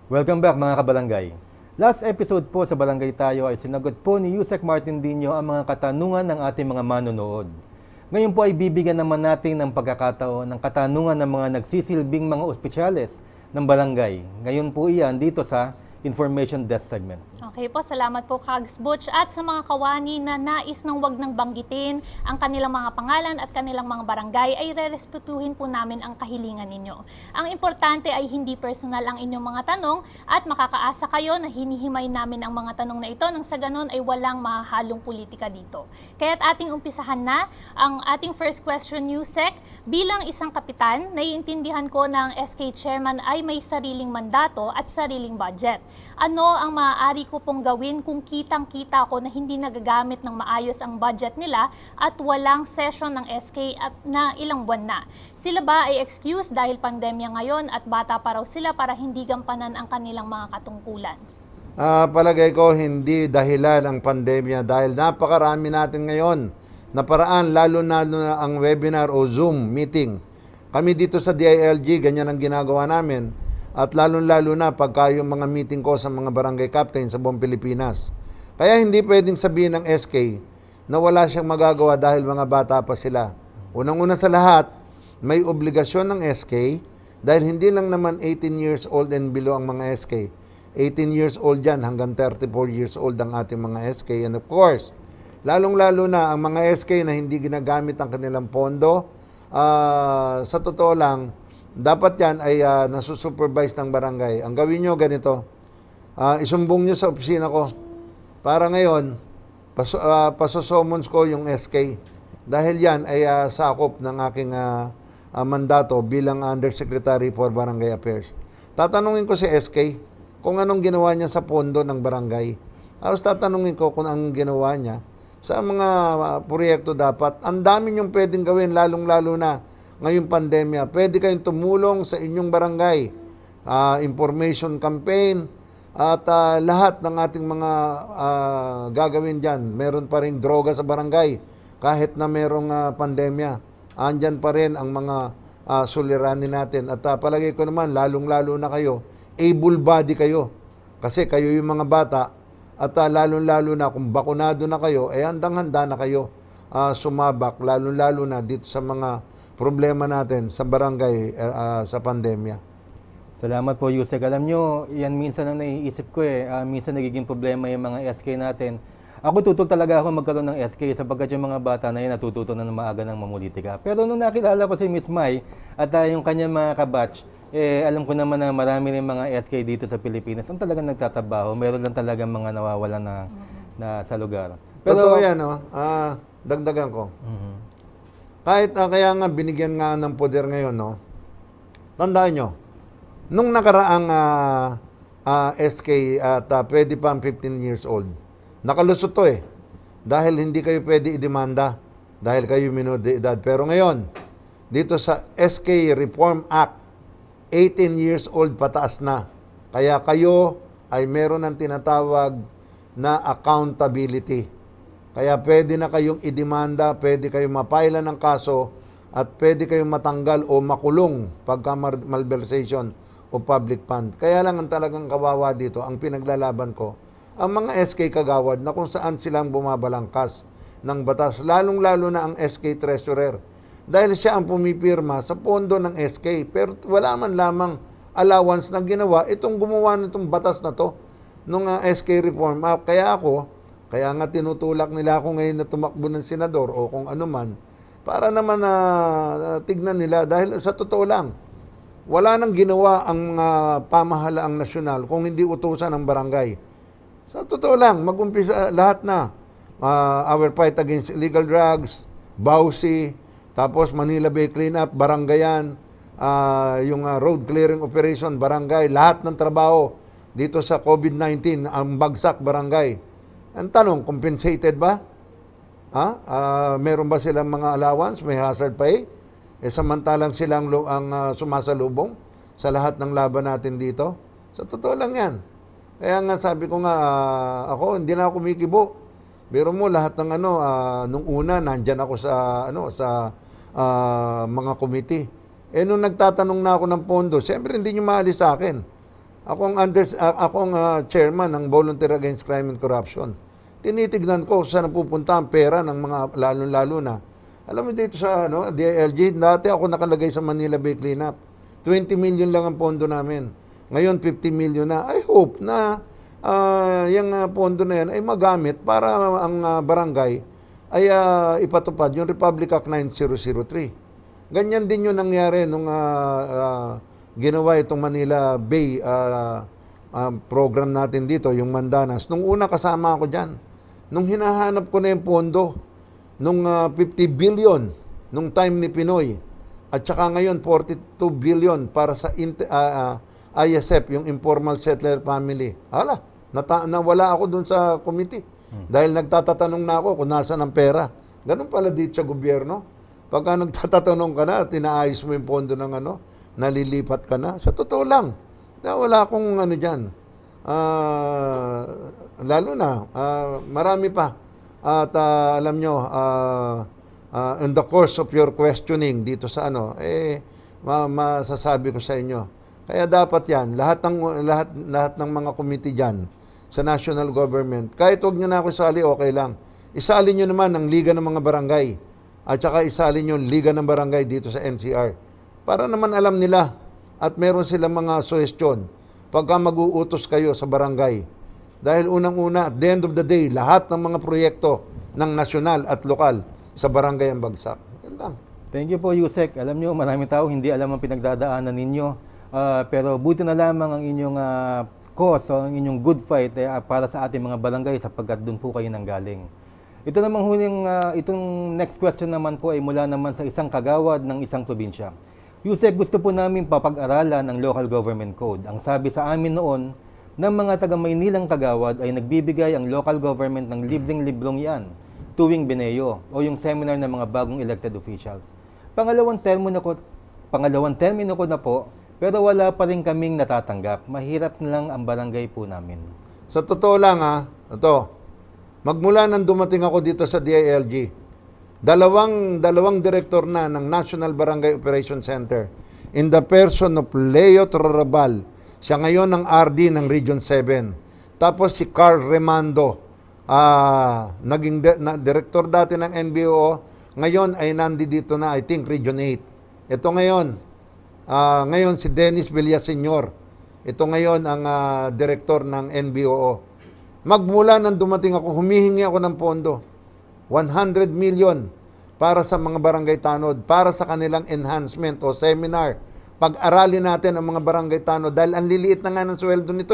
Welcome back mga kabarangay. Last episode po sa Barangay Tayo ay sinagot po ni Yusek Martin Dino ang mga katanungan ng ating mga manonood. Ngayon po ay bibigyan naman natin ng pagkakataon ng katanungan ng mga nagsisilbing mga ospisyales ng barangay. Ngayon po iyan dito sa Information Desk segment. Okay po, salamat po Kags Butch at sa mga kawani na nais ng wag nang banggitin ang kanilang mga pangalan at kanilang mga barangay ay rerespetuhin po namin ang kahilingan ninyo. Ang importante ay hindi personal ang inyong mga tanong at makakaasa kayo na hinihimay namin ang mga tanong na ito nang sa ganon ay walang mahahalong politika dito. Kaya't ating umpisahan na ang ating first question, Yusek. Bilang isang kapitan, naiintindihan ko na ang SK chairman ay may sariling mandato at sariling budget. Ano ang maaari ko pong gawin kung kitang-kita ko na hindi nagagamit ng maayos ang budget nila at walang session ng SK at na ilang buwan na? Sila ba ay excuse dahil pandemya ngayon at bata pa raw sila para hindi gampanan ang kanilang mga katungkulan? Palagay ko hindi dahilan ang pandemya dahil napakarami natin ngayon na paraan, lalo na ang webinar o Zoom meeting. Kami dito sa DILG, ganyan ang ginagawa namin. At lalo-lalo na pagka yung mga meeting ko sa mga barangay captain sa buong Pilipinas. Kaya hindi pwedeng sabihin ng SK na wala siyang magagawa dahil mga bata pa sila. Unang-una sa lahat, may obligasyon ng SK dahil hindi lang naman 18 years old and below ang mga SK. 18 years old yan hanggang 34 years old ang ating mga SK. And of course, lalong-lalo na ang mga SK na hindi ginagamit ang kanilang pondo, sa totoo lang, dapat yan ay nasusupervise ng barangay. Ang gawin nyo ganito, isumbong nyo sa opisina ko. Para ngayon, pasosomons ko yung SK. Dahil yan ay sakop ng aking mandato bilang Undersecretary for Barangay Affairs. Tatanungin ko si SK kung anong ginawa niya sa pondo ng barangay. Tapos tatanungin ko kung anong ginawa niya sa mga proyekto dapat. Ang dami niyong pwedeng gawin, lalong-lalo na ngayong pandemya. Pwede kayong tumulong sa inyong barangay. Information campaign at lahat ng ating mga gagawin dyan. Meron pa rin droga sa barangay kahit na merong pandemya. Andyan pa rin ang mga suliranin natin. At palagay ko naman, lalong-lalo na kayo, able body kayo. Kasi kayo yung mga bata at lalong-lalo na kung bakunado na kayo, handang-handa na kayo sumabak, lalong-lalo na dito sa mga problema natin sa barangay sa pandemya. Salamat po Yusek. Alam nyo, yan minsan ang naiisip ko minsan nagiging problema yung mga SK natin. Ako tutol talaga ako magkaroon ng SK sapagkat yung mga bata na yun natututo na maaga ng mamulitika. Pero nung nakilala ko si Miss Mai at yung kanyang mga kabatch, alam ko naman na marami rin mga SK dito sa Pilipinas ang talagang nagtatrabaho. Meron lang talaga mga nawawala na sa lugar. Pero, totoo yan, no? Dagdagan ko. Kahit kaya nga binigyan nga ng poder ngayon, no? Tandaan nyo, nung nakaraang SK at pwede pa ang 15 years old, nakalusot to dahil hindi kayo pwede idemanda dahil kayo minor de edad. Pero ngayon, dito sa SK Reform Act, 18 years old pataas na. Kaya kayo ay meron ng tinatawag na accountability. Kaya pwede na kayong idemanda, pwede kayong mapailan ng kaso, at pwede kayong matanggal o makulong pagka malversation o public fund. Kaya lang ang talagang kawawa dito, ang pinaglalaban ko, ang mga SK kagawad na kung saan silang bumabalangkas ng batas, lalong-lalo na ang SK treasurer. Dahil siya ang pumipirma sa pondo ng SK, pero wala man lamang allowance na ginawa itong gumawa nitong batas na to, nung SK Reform Act. Kaya nga tinutulak nila ako ngayon na tumakbo ng senador o kung ano man, para naman tignan nila. Dahil sa totoo lang, wala nang ginawa ang pamahalaang nasyonal kung hindi utusan ng barangay. Sa totoo lang, mag-umpisa lahat na. Our fight against illegal drugs, BAUSI, tapos Manila Bay Cleanup, barangayan, yung road clearing operation, barangay, lahat ng trabaho dito sa COVID-19, ang bagsak barangay. Ang tanong, compensated ba? Meron ba silang mga allowance? May hazard pay? Samantalang silang ang sumasalubong sa lahat ng laban natin dito. Sa totoo lang yan. Kaya nga sabi ko nga, ako hindi na ako kumikibo. Biro mo lahat ng nung una nandyan ako sa mga committee. Nung nagtatanong na ako ng pondo, siyempre hindi nyo maalis sa akin. Akong chairman ng Volunteer Against Crime and Corruption. Tinitignan ko kung saan pupunta ang pera ng mga lalo-lalo na. Alam mo dito sa DILG, dati ako nakalagay sa Manila Bay Cleanup. 20 million lang ang pondo namin. Ngayon, 50 million na. I hope na yung pondo na yan ay magamit para ang barangay ay ipatupad yung Republic Act 9003. Ganyan din yung nangyari nung ginawa itong Manila Bay program natin dito, yung Mandanas. Nung una kasama ako dyan. Nung hinahanap ko na yung pondo, nung 50 billion, nung time ni Pinoy, at saka ngayon 42 billion para sa ISF, yung Informal Settler Family. Nawala ako dun sa committee. Dahil nagtatatanong na ako kung nasaan ang pera. Ganun pala dito sa gobyerno. Pagka nagtatatanong ka na, tinaayos mo yung pondo ng nalilipat ka na. Sa totoo lang, wala akong dyan. Lalo na, marami pa. At alam nyo, in the course of your questioning dito sa masasabi ko sa inyo. Kaya dapat yan, lahat ng mga committee dyan, sa national government, kahit huwag nyo na ako isali, okay lang. Isali nyo naman ang Liga ng mga Barangay at saka isali nyo ang Liga ng Barangay dito sa NCR. Para naman alam nila at meron silang mga suggestion pagka mag-uutos kayo sa barangay. Dahil unang-una, at the end of the day, lahat ng mga proyekto ng nasyonal at lokal sa barangay ang bagsak. Yan lang. Thank you po, Yusek. Alam nyo, maraming tao hindi alam ang pinagdadaanan ninyo. Pero buti na lamang ang inyong cause o ang inyong good fight para sa ating mga barangay sapagkat doon po kayo nanggaling. Ito namang itong next question naman po ay mula naman sa isang kagawad ng isang probinsya. Yusek, gusto po namin papag-aralan ang local government code. Ang sabi sa amin noon ng mga taga-Maynilang kagawad ay nagbibigay ang local government ng libreng-librong yan tuwing Beneo o yung seminar ng mga bagong elected officials. Pangalawang termino ko na po, pero wala pa rin kaming natatanggap. Mahirap na lang ang barangay po namin. Sa totoo lang magmula nang dumating ako dito sa DILG, dalawang direktor na ng National Barangay Operation Center in the person of Leo Trarabal. Siya ngayon ang RD ng Region 7. Tapos si Carl Remando, naging director dati ng NBO, ngayon ay nandito na, I think, Region 8. Ito ngayon si Dennis Villaseñor. Ito ngayon ang direktor ng NBO. Magmula nang dumating ako, humihingi ako ng pondo. 100 million para sa mga barangay tanod, para sa kanilang enhancement o seminar. Pag-aralin natin ang mga barangay tanod dahil ang liliit na nga ng sweldo nito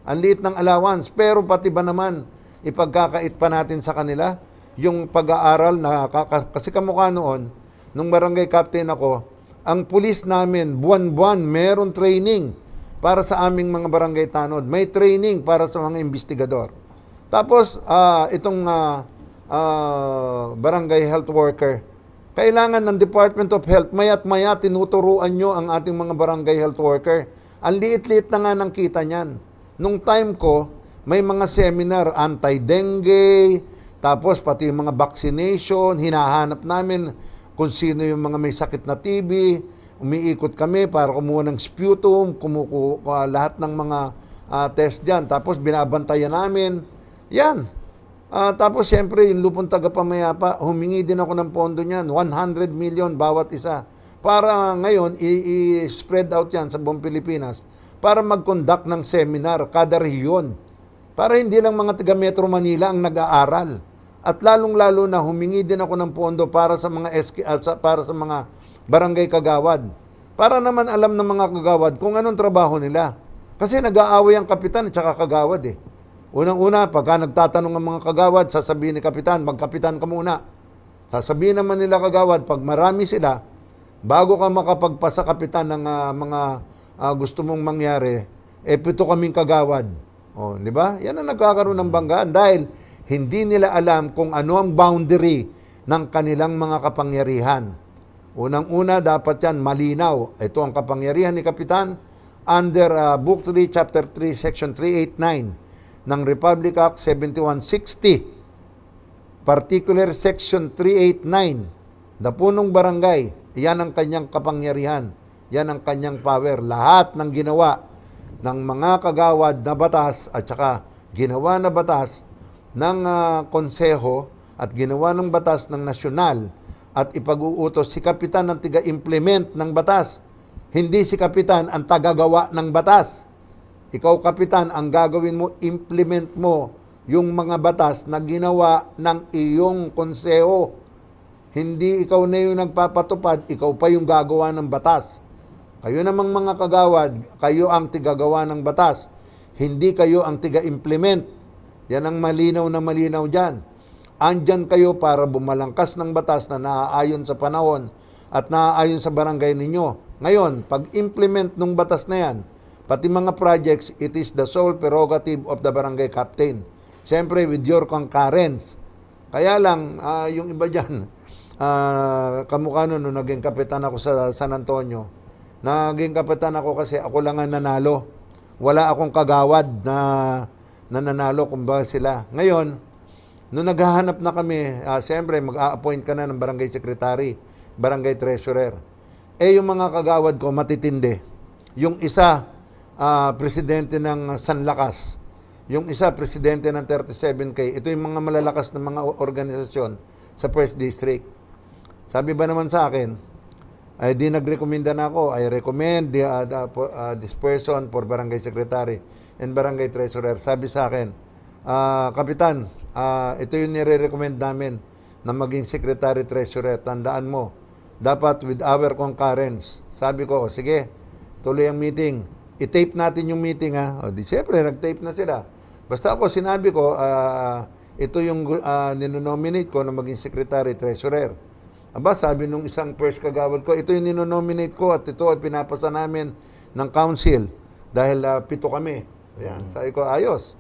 Ang liit ng allowance. Pero pati ba naman ipagkakait pa natin sa kanila yung pag-aaral na kasi kamukha noon, nung barangay captain ako, ang pulis namin, buwan-buwan, meron training para sa aming mga barangay tanod. May training para sa mga investigador. Tapos, itong barangay health worker, kailangan ng Department of Health, maya't maya tinuturuan nyo ang ating mga barangay health worker. Ang liit-liit na nga ng kita niyan. Nung time ko, may mga seminar, anti-dengue, tapos pati yung mga vaccination, hinahanap namin kung sino yung mga may sakit na TB, umiikot kami para kumuha ng sputum, kumukuha lahat ng mga test dyan. Tapos binabantayan namin. Yan. Tapos siyempre, yung Lupon Tagapamayapa, humingi din ako ng pondo niyan, 100 million bawat isa. Para ngayon, i-spread out yan sa buong Pilipinas para mag-conduct ng seminar kada rehiyon. Para hindi lang mga taga Metro Manila ang nag-aaral. At lalong-lalo na humingi din ako ng pondo para sa mga para sa mga barangay kagawad. Para naman alam ng mga kagawad kung anong trabaho nila. Kasi nag-aaway ang kapitan at saka kagawad Unang-una, pagka nagtatanong ang mga kagawad, sasabihin ni kapitan, magkapitan ka muna. Sasabihin naman nila kagawad, pag marami sila, bago ka makapagpasa kapitan ng mga gusto mong mangyari, 7 kaming kagawad. Di ba? Yan ang nagkakaroon ng banggaan dahil hindi nila alam kung ano ang boundary ng kanilang mga kapangyarihan. Unang-una, dapat yan malinaw. Ito ang kapangyarihan ni kapitan under Book 3, Chapter 3, Section 389 ng Republic Act 7160. Particular Section 389. Dapunong barangay, yan ang kanyang kapangyarihan. Yan ang kanyang power. Lahat ng ginawa ng mga kagawad na batas at saka ginawa na batas ng konseho at ginawa ng batas ng nasyonal at ipag-uutos si kapitan ang tiga-implement ng batas. Hindi si kapitan ang tagagawa ng batas. Ikaw, kapitan, ang gagawin mo, implement mo yung mga batas na ginawa ng iyong konseho. Hindi ikaw na yung nagpapatupad, ikaw pa yung gagawa ng batas. Kayo namang mga kagawad, kayo ang tigagawa ng batas. Hindi kayo ang tiga-implement. Yan ang malinaw na malinaw dyan. Andyan kayo para bumalangkas ng batas na naaayon sa panahon at naaayon sa barangay ninyo. Ngayon, pag-implement ng batas na yan, pati mga projects, it is the sole prerogative of the barangay captain. Siyempre, with your concurrence. Kaya lang, yung iba dyan, kamukha nun, naging kapitan ako sa San Antonio. Naging kapitan ako kasi ako lang ang nanalo. Wala akong kagawad na nanalo kung ba sila. Ngayon, nung naghahanap na kami, siyempre, mag-a-appoint ka na ng barangay secretary, barangay treasurer. Yung mga kagawad ko, matitindi. Yung isa, presidente ng Sanlakas. Yung isa, presidente ng 37K. Ito yung mga malalakas na mga organisasyon sa First District. Sabi ba naman sa akin, ay di nagrekomenda na ako, I recommend this person for barangay secretary and barangay treasurer. Sabi sa akin, Kapitan, ito yung nire-recommend namin na maging secretary treasurer. Tandaan mo, dapat with our concurrence. Sabi ko, sige, tuloy ang meeting. I-tape natin yung meeting, ha. O, di siyempre, nag-tape na sila. Basta ako, sinabi ko, ito yung ninonominate ko na maging secretary treasurer. Aba, sabi nung isang first kagawad ko, ito yung ninonominate ko at ito ay pinapasa namin ng council dahil 7 kami. Ayan. Sabi ko, ayos.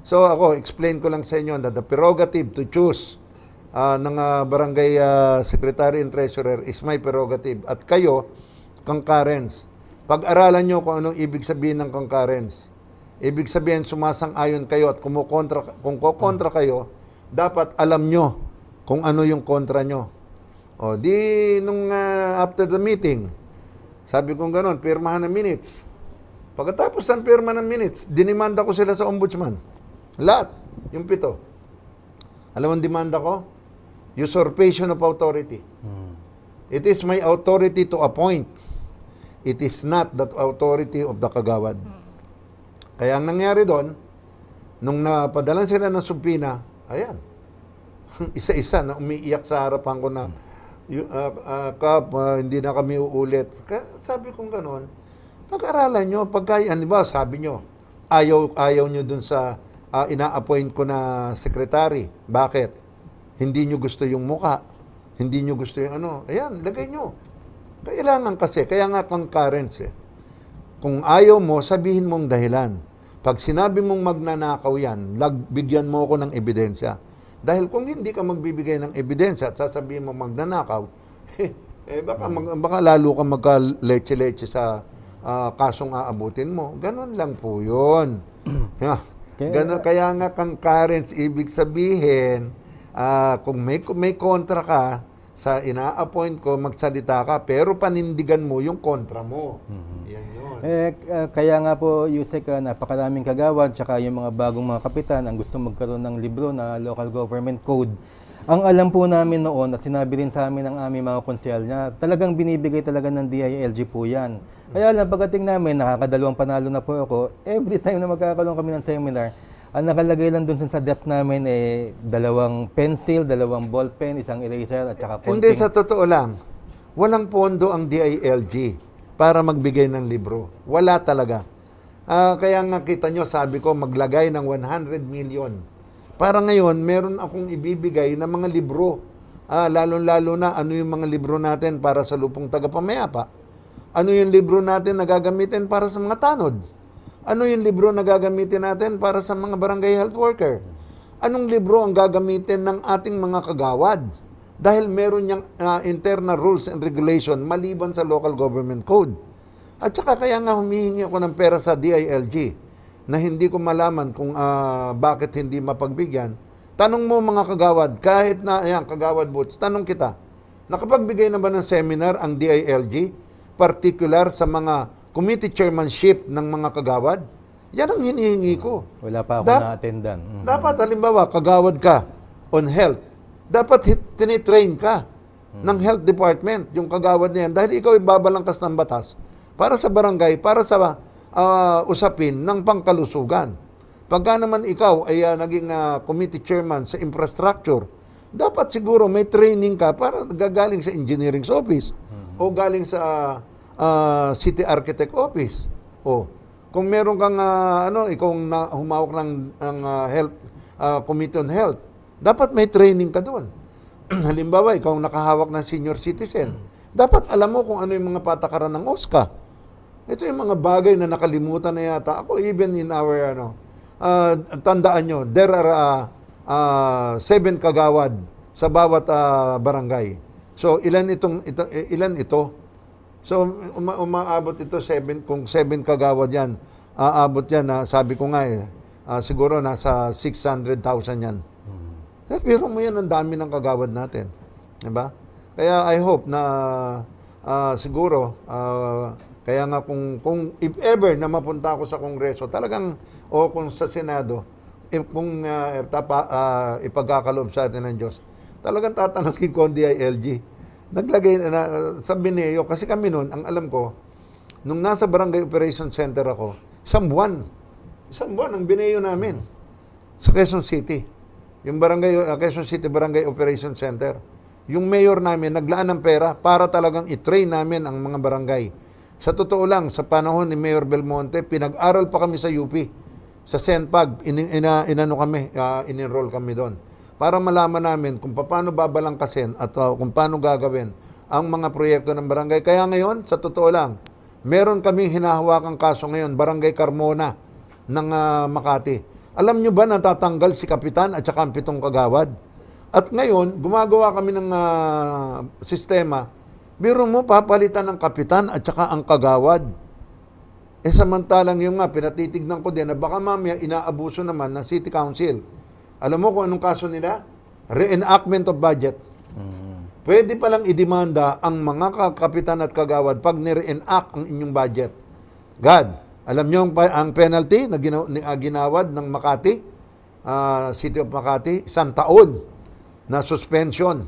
So ako, explain ko lang sa inyo that the prerogative to choose ng barangay secretary and treasurer is my prerogative. At kayo, concurrence. Pag-aralan nyo kung anong ibig sabihin ng concurrence. Ibig sabihin, sumasang-ayon kayo at kung kukontra kayo, dapat alam nyo kung ano yung kontra nyo. O, di nung after the meeting, sabi kong gano'n, pirmahan ng minutes. Pagkatapos ng pirma ng minutes, dinimanda ko sila sa ombudsman. Lahat, yung 7. Alam mo ang demanda ko? Usurpation of authority. It is my authority to appoint. It is not the authority of the kagawad. Kaya ang nangyari doon, nung napadalan sila ng subpina, ayan, isa-isa na umiiyak sa harapan ko na, Kap, hindi na kami uulit. Sabi kong gano'n, pag-aralan nyo, ba, sabi nyo, ayaw nyo dun sa ina-appoint ko na secretary. Bakit? Hindi nyo gusto yung muka. Hindi nyo gusto yung ano. Ayan, lagay nyo. Kailangan kasi, kaya nga concurrence. Kung ayaw mo, sabihin mong dahilan. Pag sinabi mong magnanakaw yan, bigyan mo ako ng ebidensya. Dahil kung hindi ka magbibigay ng ebidensya at sasabihin mo magnanakaw, baka lalo ka magka-leche-leche sa kasong aabutin mo. Ganon lang po yun. Kaya nga concurrence, ibig sabihin, kung may kontra ka, sa ina-appoint ko, magsalita ka, pero panindigan mo yung kontra mo. Yan yun. Kaya nga po, Yusek, napakaraming kagawad, tsaka yung mga bagong mga kapitan, ang gusto magkaroon ng libro na local government code. Ang alam po namin noon, at sinabi rin sa amin ng aming mga konsyal niya, talagang binibigay talaga ng DILG po yan. Kaya lang, pagdating namin, nakakadalawang panalo na po ako, every time na magkakaroon kami ng seminar, ang nakalagay lang dun sa desk namin 2 pencil, 2 ballpen, 1 eraser at saka konting. Hindi, sa totoo lang, walang pondo ang DILG para magbigay ng libro. Wala talaga. Kaya nga kita nyo, sabi ko, maglagay ng 100 million. Para ngayon, meron akong ibibigay na mga libro. Lalo-lalo na, ano yung mga libro natin para sa lupong tagapamayapa? Ano yung libro natin na gagamitin para sa mga tanod? Ano yung libro na gagamitin natin para sa mga barangay health worker? Anong libro ang gagamitin ng ating mga kagawad? Dahil meron niyang internal rules and regulation maliban sa local government code. At saka kaya nga humihingi ako ng pera sa DILG na hindi ko malaman kung bakit hindi mapagbigyan. Tanong mo mga kagawad, kahit na, ayan, kagawad Boots, tanong kita, nakapagbigay na ba ng seminar ang DILG, particular sa mga committee chairmanship ng mga kagawad. Yan ang hinihingi ko. Wala pa ako Dap- na-attendan. Dapat, halimbawa, kagawad ka on health. Dapat tinitrain ka ng health department, yung kagawad na yan. Dahil ikaw ibabalangkas ng batas para sa barangay, para sa usapin ng pangkalusugan. Pagka naman ikaw ay naging committee chairman sa infrastructure, dapat siguro may training ka para gagaling sa engineering office o galing sa city architect office. O kung meron kang ikaw humawak ng health committee on health, dapat may training ka doon. Halimbawa, ikaw nakahawak ng senior citizen, dapat alam mo kung ano yung mga patakaran ng OSCA. Ito yung mga bagay na nakalimutan na yata. Ako, even in our, tandaan nyo, there are 7 kagawad sa bawat barangay. So, ilan ito? So, umaabot ito 7, kung 7 kagawad yan, aabot yan, sabi ko nga siguro nasa 600,000 yan. Pero mo yan, ang dami ng kagawad natin. Diba? Kaya I hope na siguro, kaya nga kung if ever na mapunta ako sa Kongreso, talagang, o kung sa Senado, kung ipagkakaloob sa atin ng Diyos, talagang tatanungin ko ang DILG. Naglagay na sa Bineo, kasi kami noon, ang alam ko, nung nasa Barangay Operation Center ako, isang buwan ang Bineo namin sa Quezon City. Yung Quezon City Barangay Operation Center. Yung mayor namin, naglaan ng pera para talagang i-train namin ang mga barangay. Sa totoo lang, sa panahon ni Mayor Belmonte, pinag-aral pa kami sa UP. Sa Senpag, in-enroll kami doon. Para malaman namin kung paano babalangkasin at kung paano gagawin ang mga proyekto ng barangay. Kaya ngayon, sa totoo lang, meron kaming hinahawakang kaso ngayon, Barangay Carmona ng Makati. Alam nyo ba na tatanggal si Kapitan at saka ang 7 kagawad? At ngayon, gumagawa kami ng sistema. Biro mo, papalitan ng Kapitan at saka ang kagawad. Samantalang yung pinatitignan ko din na baka mamaya inaabuso naman ng City Council. Alam mo kung anong kaso nila? Reenactment of budget. Pwede palang idemanda ang mga kapitan at kagawad pag nire-enact ang inyong budget. God, alam nyo ang penalty na ginawad ng Makati, City of Makati, 1 taon na suspension.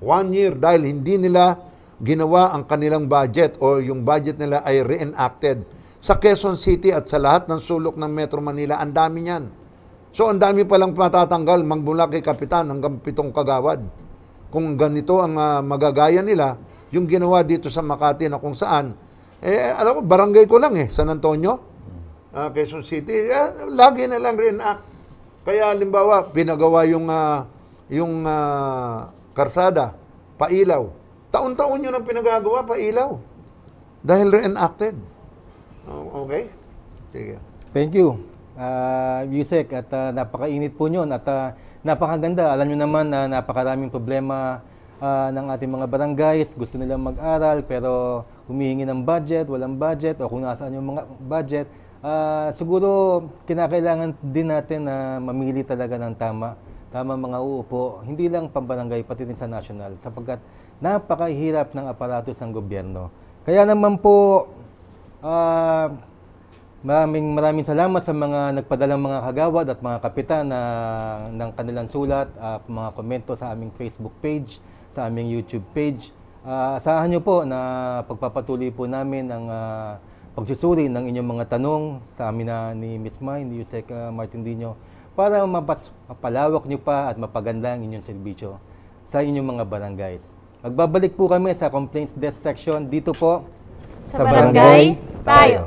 1 year dahil hindi nila ginawa ang kanilang budget o yung budget nila ay reenacted. Sa Quezon City at sa lahat ng sulok ng Metro Manila, ang dami niyan. So, ang dami palang matatanggal, magmula kay Kapitan hanggang 7 kagawad. Kung ganito ang magagaya nila, yung ginawa dito sa Makati na kung saan, alam ko, barangay ko lang San Antonio, Quezon City, lagi na lang reenact. Kaya, halimbawa, pinagawa yung karsada, pailaw. Taon-taon yun ang pinagagawa, pailaw. Dahil reenacted. Okay? Sige. Thank you, Yusek, at napakainit po yun at napakaganda. Alam nyo naman na napakaraming problema ng ating mga barangays. Gusto nilang mag-aral pero humihingi ng budget, walang budget, o kung nasaan yung mga budget. Siguro kinakailangan din natin na mamili talaga ng tama mga uupo, hindi lang pambarangay, pati din sa national, sapagkat napakahirap ng aparatos ng gobyerno. Kaya naman po, maraming salamat sa mga nagpadalang mga kagawad at mga kapitan ng kanilang sulat, mga komento sa aming Facebook page, sa aming YouTube page. Asahan nyo po na pagpapatuloy po namin ang pagsusuri ng inyong mga tanong sa amin ni Ms. Mai, ni Yusek Martindino, para mapalawak nyo pa at mapaganda ang inyong serbisyo sa inyong mga barangays. Magbabalik po kami sa Complaints Desk section dito po Sa Barangay Tayo.